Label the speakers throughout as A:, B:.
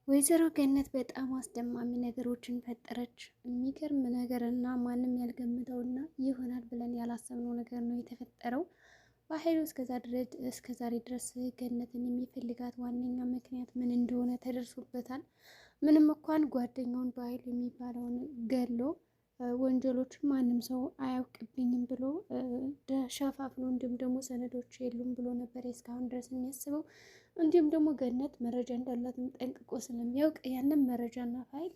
A: ወይዘሮ ገነት በጣም አስደማሚ ነገሮችን ፈጠረች። የሚገርም ነገር እና ማንም ያልገምተውና ይሆናል ብለን ያላሰብነው ነገር ነው የተፈጠረው። በኃይሉ እስከዛሬ ድረስ ገነትን የሚፈልጋት ዋነኛ ምክንያት ምን እንደሆነ ተደርሶበታል። ምንም እንኳን ጓደኛውን በኃይሉ የሚባለውን ገሎ ወንጀሎችን ማንም ሰው አያውቅብኝም ብሎ ሸፋፍኖ እንዲሁም ደግሞ ሰነዶች የሉም ብሎ ነበር እስካሁን ድረስ የሚያስበው። እንዲሁም ደግሞ ገነት መረጃ እንዳላትም ጠንቅቆ ስለሚያውቅ ያንን መረጃና ፋይል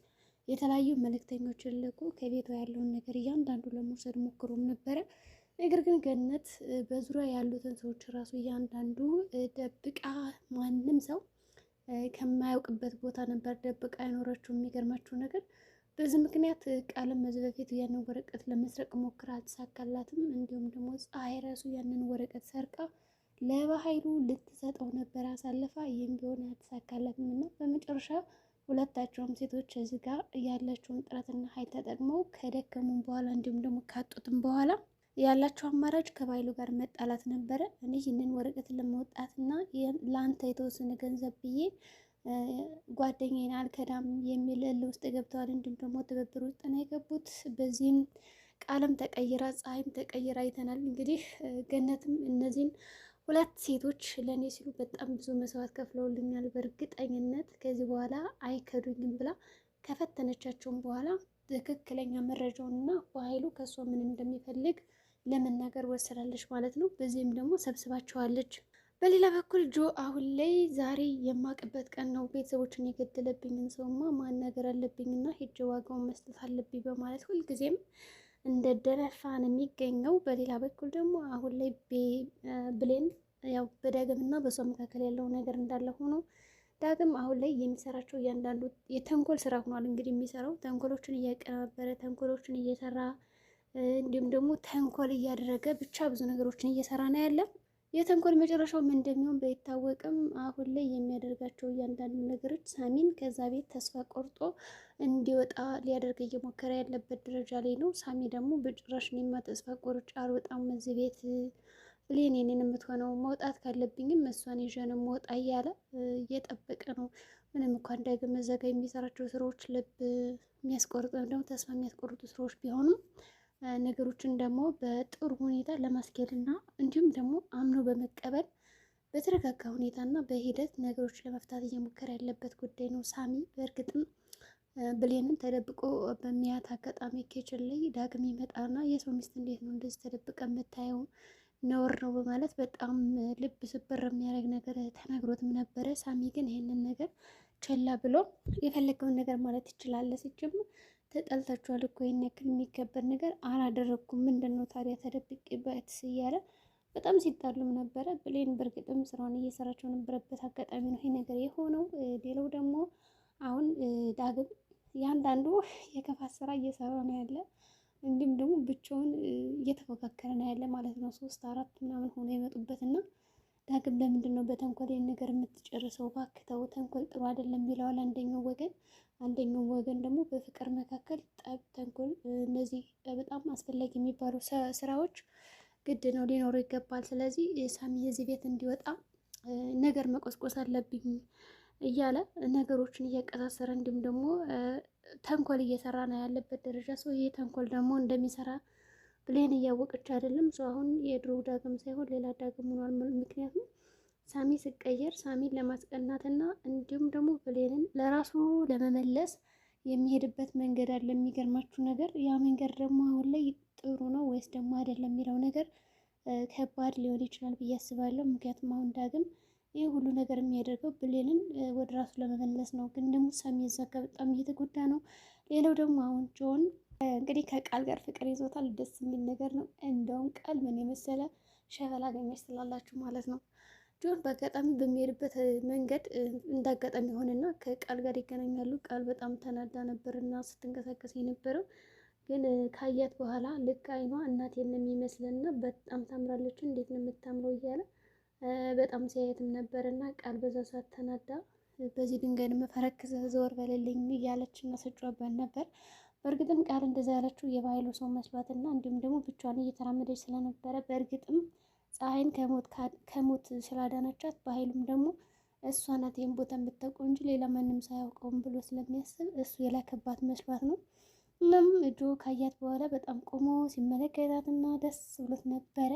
A: የተለያዩ መልእክተኞችን ልኮ ከቤቷ ያለውን ነገር እያንዳንዱ ለመውሰድ ሞክሮም ነበረ። ነገር ግን ገነት በዙሪያ ያሉትን ሰዎች ራሱ እያንዳንዱ ደብቃ ማንም ሰው ከማያውቅበት ቦታ ነበር ደብቃ አይኖረችው። የሚገርማችሁ ነገር በዚህ ምክንያት ቃልም ከዚህ በፊት ያንን ወረቀት ለመስረቅ ሞክራ አልተሳካላትም። እንዲሁም ደግሞ ፀሐይ ራሱ ያንን ወረቀት ሰርቃ ለበኃይሉ ልትሰጠው ነበር አሳልፋ። ይህም ቢሆን አልተሳካላትም እና በመጨረሻ ሁለታቸውም ሴቶች እዚህ ጋር ያላቸውን ጥረትና ኃይል ተጠቅመው ከደከሙም በኋላ እንዲሁም ደግሞ ካጡትም በኋላ ያላቸው አማራጭ ከባይሉ ጋር መጣላት ነበረ። እኔ ይህንን ወረቀት ለመውጣትና ለአንተ የተወሰነ ገንዘብ ብዬ ጓደኛዬን አልከዳም የሚል እልህ ውስጥ ገብተዋል። እንዲሁም ደግሞ ትብብር ውስጥ ነው የገቡት። በዚህም ቃልም ተቀይራ ፀሐይም ተቀይራ አይተናል። እንግዲህ ገነትም እነዚህን ሁለት ሴቶች ለእኔ ሲሉ በጣም ብዙ መስዋዕት ከፍለውልኛል፣ በእርግጠኝነት ከዚህ በኋላ አይከዱኝም ብላ ከፈተነቻቸውም በኋላ ትክክለኛ መረጃውንና በኃይሉ ከእሷ ምን እንደሚፈልግ ለመናገር ወስናለች ማለት ነው። በዚህም ደግሞ ሰብስባቸዋለች። በሌላ በኩል ጆ አሁን ላይ ዛሬ የማቅበት ቀን ነው፣ ቤተሰቦችን የገደለብኝን ሰውማ ማናገር አለብኝና ሄጄ ዋጋውን መስጠት አለብኝ በማለት ሁልጊዜም እንደደነፋ ነው የሚገኘው። በሌላ በኩል ደግሞ አሁን ላይ ብሌን ያው በዳግምና በሷ መካከል ያለው ነገር እንዳለ ሆኖ ዳግም አሁን ላይ የሚሰራቸው እያንዳንዱ የተንኮል ስራ ሆኗል። እንግዲህ የሚሰራው ተንኮሎችን እያቀናበረ ተንኮሎችን እየሰራ እንዲሁም ደግሞ ተንኮል እያደረገ ብቻ ብዙ ነገሮችን እየሰራ ነው ያለ። የተንኮል መጨረሻው ምን እንደሚሆን ባይታወቅም አሁን ላይ የሚያደርጋቸው እያንዳንዱ ነገሮች ሳሚን ከዛ ቤት ተስፋ ቆርጦ እንዲወጣ ሊያደርግ እየሞከረ ያለበት ደረጃ ላይ ነው። ሳሚ ደግሞ በጭራሽ እኔማ ተስፋ ቆርጬ አልወጣም እዚህ ቤት ብሌን የኔን የምትሆነው መውጣት ካለብኝም እሷን ይዤ ነው የምወጣ እያለ እየጠበቀ ነው። ምንም እንኳን ዳግም እዛ ጋ የሚሰራቸው ስራዎች ልብ የሚያስቆርጡ ደግሞ ተስፋ የሚያስቆርጡ ስራዎች ቢሆኑም ነገሮችን ደግሞ በጥሩ ሁኔታ ለማስኬድና እንዲሁም ደግሞ አምኖ በመቀበል በተረጋጋ ሁኔታና በሂደት ነገሮች ለመፍታት እየሞከረ ያለበት ጉዳይ ነው ሳሚ። በእርግጥም ብሌንን ተደብቆ በሚያት አጋጣሚ ኬችን ላይ ዳግም ይመጣና የሰው ሚስት እንዴት ነው እንደዚህ ተደብቀ የምታየው ነውር ነው በማለት በጣም ልብ ስብር የሚያደርግ ነገር ተናግሮትም ነበረ። ሳሚ ግን ይሄንን ነገር ቸላ ብሎ የፈለገውን ነገር ማለት ይችላል። ሲጀምር ተጠልታችኋል እኮ ይህን ያክል የሚከበር ነገር አላደረግኩም፣ ምንድን ነው ታዲያ ተደብቄበት እያለ በጣም ሲጣሉም ነበረ። ብሌን በእርግጥም ስራውን እየሰራቸው ነበረበት አጋጣሚ ነው ይሄ ነገር የሆነው። ሌላው ደግሞ አሁን ዳግም እያንዳንዱ የክፋት ስራ እየሰራ ነው ያለ፣ እንዲሁም ደግሞ ብቻውን እየተፎካከረ ነው ያለ ማለት ነው። 3 4 ምናምን ሆኖ የመጡበትና ዳግም ለምንድን ነው በተንኮል ነገር የምትጨርሰው? ባክተው ተንኮል ጥሩ አይደለም ይለዋል አንደኛው ወገን። አንደኛው ወገን ደግሞ በፍቅር መካከል ጠብ፣ ተንኮል፣ እነዚህ በጣም አስፈላጊ የሚባሉ ስራዎች ግድ ነው ሊኖሩ ይገባል። ስለዚህ ሳሚ የዚህ ቤት እንዲወጣ ነገር መቆስቆስ አለብኝ እያለ ነገሮችን እያቀሳሰረ እንዲሁም ደግሞ ተንኮል እየሰራ ነው ያለበት ደረጃ። ሰው ይሄ ተንኮል ደግሞ እንደሚሰራ ብሌን እያወቀች አይደለም። ሰው አሁን የድሮ ዳግም ሳይሆን ሌላ ዳግም ሆኗል። ምክንያቱም ሳሚ ሲቀየር ሳሚን ለማስቀናትና እንዲሁም ደግሞ ብሌንን ለራሱ ለመመለስ የሚሄድበት መንገድ አለ። የሚገርማችሁ ነገር ያ መንገድ ደግሞ አሁን ላይ ጥሩ ነው ወይስ ደግሞ አይደለም የሚለው ነገር ከባድ ሊሆን ይችላል ብዬ አስባለሁ። ምክንያቱም አሁን ዳግም ይህ ሁሉ ነገር የሚያደርገው ብሌንን ወደ ራሱ ለመመለስ ነው። ግን ደግሞ ሳሚ የዛጋ በጣም እየተጎዳ ነው። ሌላው ደግሞ አሁን ጆን እንግዲህ ከቃል ጋር ፍቅር ይዞታል። ደስ የሚል ነገር ነው። እንደውም ቃል ምን የመሰለ ሸበላ አገኘች ስላላችሁ ማለት ነው። ጆን በአጋጣሚ በሚሄድበት መንገድ እንዳጋጣሚ ሆነና ከቃል ጋር ይገናኛሉ። ቃል በጣም ተናዳ ነበርና ስትንቀሳቀስ የነበረው ግን ካያት በኋላ ልክ አይኗ እናቴን ነው የሚመስልና በጣም ታምራለች፣ እንዴት ነው የምታምረው እያለ በጣም ሲያየትም ነበርና ቃል በዛ ሰዓት ተናዳ በዚህ ድንጋይ መፈረክዘ ዘወር በሌለኝ እያለች እና ስጮህበት ነበር። በእርግጥም ቃል እንደዛ ያለችው የባህሉ ሰው መስሏትና እንዲሁም ደግሞ ብቻዋን እየተራመደች ስለነበረ በእርግጥም ፀሐይን ከሞት ስላዳነቻት በኃይሉም ደግሞ እሷ ናት ይሄን ቦታ የምታውቀው እንጂ ሌላ ማንም ሳያውቀውም ብሎ ስለሚያስብ እሱ የላከባት መስሏት ነው። እናም ጆ ካያት በኋላ በጣም ቆሞ ሲመለከታትና ደስ ብሎት ነበረ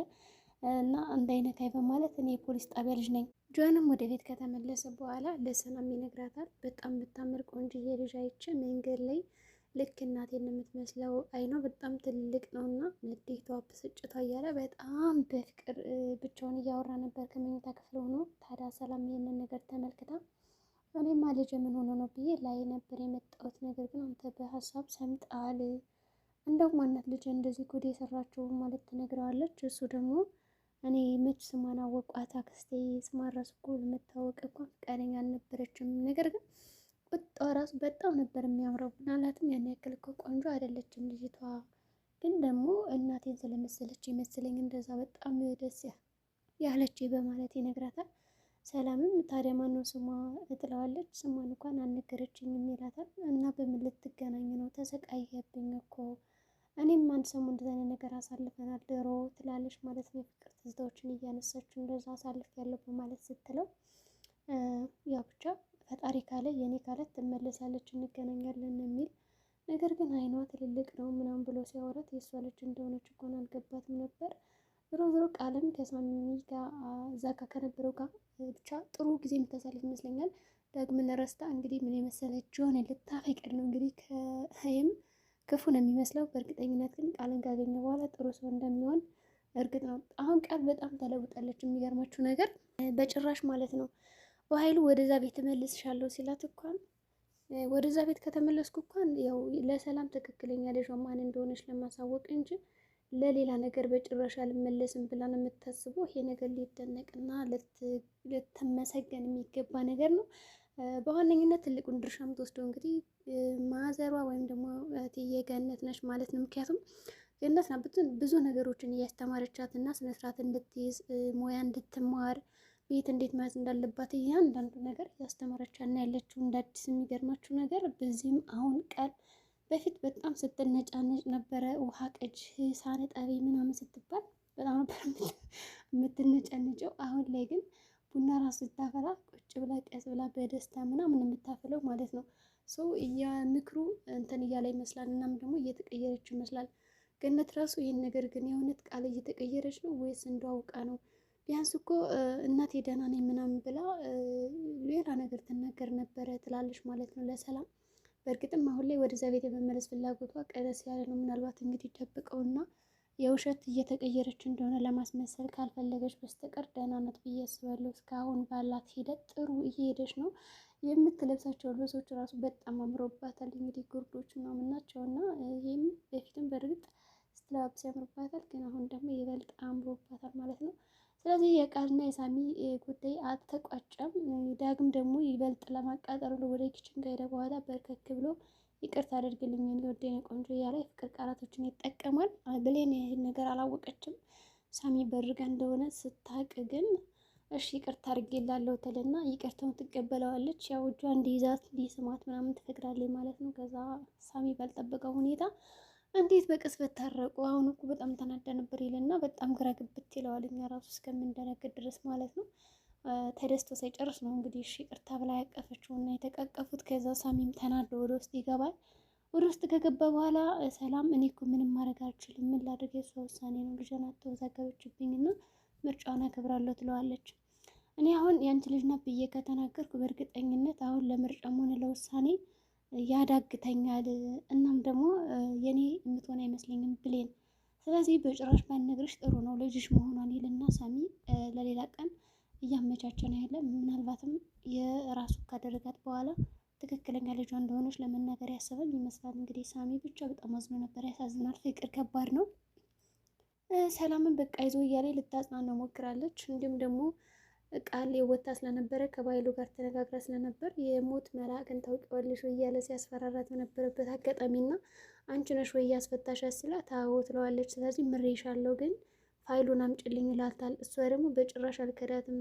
A: እና እንዳይነካኝ በማለት እኔ የፖሊስ ጣቢያ ልጅ ነኝ። ጆንም ወደ ቤት ከተመለሰ በኋላ ለሰላም ይነግራታል። በጣም የምታምር ቆንጅዬ ልጅ አይቼ መንገድ ላይ ልክ እናቴን የምትመስለው አይኗ በጣም ትልቅ ነው እና ንዴቷ፣ ብስጭቷ እያለ በጣም በፍቅር ብቻውን እያወራ ነበር ከመኝታ ክፍል ሆኖ። ታዲያ ሰላም ይሄንን ነገር ተመልክታ እኔማ ልጅ ምን ሆኖ ነው ብዬ ላይ ነበር የመጣሁት፣ ነገር ግን አንተ በሀሳብ ሰምጣል። እንደውም ማናት ልጅ እንደዚህ ጉድ የሰራችው ማለት ትነግረዋለች። እሱ ደግሞ እኔ መች ስሟን አወቋት አክስቴ፣ ስሟን ራሱ እኮ ለመታወቅ እንኳን ፈቃደኛ አልነበረችም። ነገር ግን ቁጣዋ ራሱ በጣም ነበር የሚያምረው። ምናልባትም ያን ያክል እኮ ቆንጆ አይደለችም ልጅቷ፣ ግን ደግሞ እናቴን ስለመሰለች ይመስለኝ እንደዛ በጣም ደስ ያለች በማለት ይነግራታል። ሰላምም ታዲያ ማነው ስሟ ትለዋለች። ስሟን እንኳን አልነገረችኝም ይላታል። እና በምን ልትገናኝ ነው? ተሰቃየብኝ እኮ እኔም አንድ ሰሞን እንደዛ አይነት ነገር አሳልፈናል ድሮ ትላለች ማለት ነው። የፍቅር ትዝታዎችን እያነሳችው እንደዛ አሳልፍ ያለው በማለት ስትለው ያው ብቻ ፈጣሪ ካለ የኔ ካለ ትመለሳለች እንገናኛለን የሚል ነገር ግን አይኗ ትልልቅ ነው ምናምን ብሎ ሲያወራት የእሷ ልጅ እንደሆነች እንኳን አልገባትም ነበር። ዞሮ ዞሮ ቃልም ከሳሚ ጋር እዛ ጋር ከነበረው ጋር ብቻ ጥሩ ጊዜ የምታሳልፍ ይመስለኛል። ዳግምን ረስታ እንግዲህ ምን የመሰለች ጆን ልታፈቅር ነው እንግዲህ ከይም ክፉ ነው የሚመስለው። በእርግጠኝነት ግን ቃልን ካገኘ በኋላ ጥሩ ሰው እንደሚሆን እርግጥ ነው። አሁን ቃል በጣም ተለውጣለች። የሚገርማችሁ ነገር በጭራሽ ማለት ነው በኃይሉ ወደዛ ቤት እመልስሻለሁ ሲላት እንኳን ወደዛ ቤት ከተመለስኩ እንኳን ያው ለሰላም ትክክለኛ ልጇ ማን እንደሆነች ለማሳወቅ እንጂ ለሌላ ነገር በጭራሽ አልመለስም ብላ ነው የምታስበው። ይሄ ነገር ሊደነቅና ልትመሰገን የሚገባ ነገር ነው። በዋነኝነት ትልቁን ድርሻ የምትወስደው እንግዲህ ማዘሯ ወይም ደግሞ እትዬ ገነት ነች ማለት ነው። ምክንያቱም ገነት ናት ብዙ ነገሮችን እያስተማረቻት እና ስነስርዓት እንድትይዝ ሙያ እንድትማር ቤት እንዴት መያዝ እንዳለባት እያንዳንዱ ነገር እያስተማረቻት እና ያለችው እንደ አዲስ። የሚገርማችሁ ነገር በዚህም አሁን ቃል በፊት በጣም ስትነጫነጭ ነበረ። ውሃ ቀጅ፣ ሳህን ጠቢ ምናምን ስትባል በጣም ነበር የምትነጫነጨው። አሁን ላይ ግን ቡና ራሱ ስታፈላ ቁጭ ብላ ቀስ ብላ በደስታ ምናምን የምታፈለው ማለት ነው። ሰው የምክሩ እንትን እያለ ይመስላል። እናም ደግሞ እየተቀየረች ይመስላል ገነት ራሱ። ይህን ነገር ግን የእውነት ቃል እየተቀየረች ነው ወይስ እንደዋውቃ ነው? ቢያንስ እኮ እናቴ ደህና ነኝ ምናምን ብላ ሌላ ነገር ትናገር ነበረ ትላለች ማለት ነው ለሰላም። በእርግጥም አሁን ላይ ወደዛ ቤት የመመለስ ፍላጎቷ ቀነስ ያለ ነው። ምናልባት እንግዲህ ደብቀውና የውሸት እየተቀየረች እንደሆነ ለማስመሰል ካልፈለገች በስተቀር ደህና ናት ብዬ አስባለሁ። እስካሁን ባላት ሂደት ጥሩ እየሄደች ነው። የምትለብሳቸው ልብሶች ራሱ በጣም አምሮባታል። እንግዲህ ጉርዶች ምናምን ናቸው እና ይህም በፊትም በእርግጥ ስትለብስ ያምርባታል፣ ግን አሁን ደግሞ ይበልጥ አምሮባታል ማለት ነው። ስለዚህ የቃልና የሳሚ ጉዳይ አልተቋጨም። ዳግም ደግሞ ይበልጥ ለማቃጠር ወደ ኪችን ከሄደ በኋላ በርከክ ብሎ ይቅርታ አድርግልኝ ወደኔ ቆንጆ እያለ የፍቅር ቃላቶችን ይጠቀማል። ብሌን ይህን ነገር አላወቀችም። ሳሚ በርጋ እንደሆነ ስታቅ ግን እሺ ይቅርታ አድርጌላለሁ ትልና ይቅርታውን ትቀበለዋለች። ያው እጇ እንዲይዛት እንዲስማት ምናምን ትፈቅዳለች ማለት ነው። ከዛ ሳሚ ባልጠበቀው ሁኔታ እንዴት በቅጽበት ታረቁ? አሁን እኮ በጣም ተናዳ ነበር ይልና በጣም ግራ ግብት ይለዋል። እኛ ራሱ እስከምንደነግጥ ድረስ ማለት ነው። ተደስቶ ሳይጨርስ ነው እንግዲህ እሺ ይቅርታ ብላ ያቀፈችው እና የተቃቀፉት። ከዛ ሳሚም ተናዶ ወደ ውስጥ ይገባል። ወደ ውስጥ ከገባ በኋላ ሰላም እኔ እኮ ምንም ማድረግ አልችልም፣ ምን ላድርግ፣ የእሷ ውሳኔ ነው፣ ልጅን አተወዛገበችብኝና ምርጫውን አከብራለሁ ትለዋለች። እኔ አሁን ያንቺ ልጅ ናት ብዬ ከተናገርኩ በእርግጠኝነት አሁን ለምርጫም ሆነ ለውሳኔ ያዳግተኛል። እናም ደግሞ የኔ የምትሆን አይመስለኝም ብሌን። ስለዚህ በጭራሽ ባልነግርሽ ጥሩ ነው ልጅሽ መሆኗን ይልና ሳሚ ለሌላ ቀን እያመቻቸ ነው ያለ። ምናልባትም የራሱ ካደረጋት በኋላ ትክክለኛ ልጇ እንደሆነች ለመናገር ያሰበም ይመስላል። እንግዲህ ሳሚ ብቻ በጣም አዝኖ ነበር። ያሳዝናል። ፍቅር ከባድ ነው። ሰላምን በቃ ይዞ እያለ ልታጽናናው ሞክራለች። እንዲሁም ደግሞ ቃል ወታ ስለነበረ ከባይሉ ጋር ተነጋግራ ስለነበር የሞት መልአክን ታውቂዋለሽ ወይ እያለ ሲያስፈራራት በነበረበት አጋጣሚና አንቺ ነሽ ወይ ያስፈታሻት ሲላት አዎ ትለዋለች። ስለዚህ ምሬሻለሁ ግን ፋይሉን አምጪልኝ ይላታል። እሷ ደግሞ በጭራሽ አልከዳትም።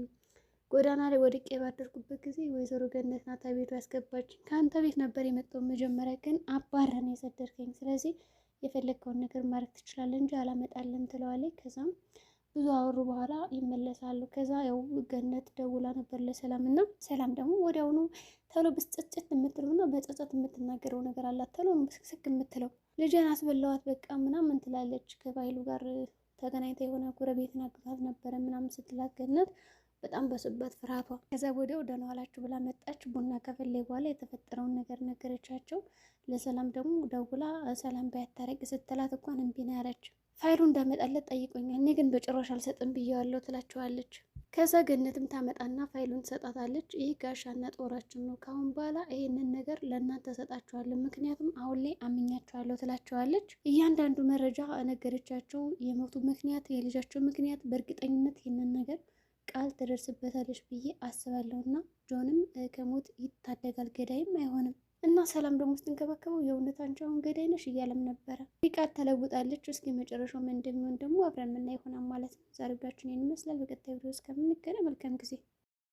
A: ጎዳና ላይ ወድቄ ባደርኩበት ጊዜ ወይዘሮ ገነት ናት ቤቱ ያስገባች። ከአንተ ቤት ነበር የመጣው መጀመሪያ ግን አባረን የሰደድከኝ። ስለዚህ የፈለግከውን ነገር ማድረግ ትችላለህ እንጂ አላመጣለም ትለዋለች። ከዛም ብዙ አወሩ በኋላ ይመለሳሉ። ከዛ ያው ገነት ደውላ ነበር ለሰላም እና ሰላም ደግሞ ወዲያውኑ ተሎ ብስጭጭት የምትለውና በጸጸት የምትናገረው ነገር አላት። ተሎ ስክስክ የምትለው ልጅን አስበላዋት በቃ ምናምን ትላለች። ከባይሉ ጋር ተገናኝታ የሆነ ጎረቤትን አግታት ነበረ ምናምን ስትላት ገነት በጣም በሱበት ፍርሃቷ። ከዛ ወዲያው ደህና ዋላችሁ ብላ መጣች። ቡና ከፈለይ በኋላ የተፈጠረውን ነገር ነገረቻቸው። ለሰላም ደግሞ ደውላ ሰላም ባያታረቅ ስትላት እንኳን እምቢ ነው ያለች። ፋይሉ እንዳመጣለት ጠይቆኛል፣ እኔ ግን በጭራሽ አልሰጥም ብዬዋለሁ ትላቸዋለች። ከዛ ገነትም ታመጣና ፋይሉን ትሰጣታለች። ይህ ጋሻና ጦራችን ነው፣ ካሁን በኋላ ይሄንን ነገር ለእናንተ ሰጣችኋለሁ፣ ምክንያቱም አሁን ላይ አምኛችኋለሁ ትላቸዋለች። እያንዳንዱ መረጃ ነገረቻቸው። የሞቱ ምክንያት፣ የልጃቸው ምክንያት። በእርግጠኝነት ይህንን ነገር ቃል ትደርስበታለች ብዬ አስባለሁ እና ጆንም ከሞት ይታደጋል፣ ገዳይም አይሆንም። እና ሰላም ደግሞ ስትንከባከበው የእውነት አንቺ አሁን ገዳይ ነሽ እያለም ነበረ። ቃል ተለውጣለች። እስኪ መጨረሻው ምን እንደሚሆን ደግሞ አብረን የምናይ ይሆናል ማለት ነው። ዛሬ ቪዲዮአችን ይህን ይመስላል። በቀጣይ ቪዲዮ እስከምንገናኝ መልካም ጊዜ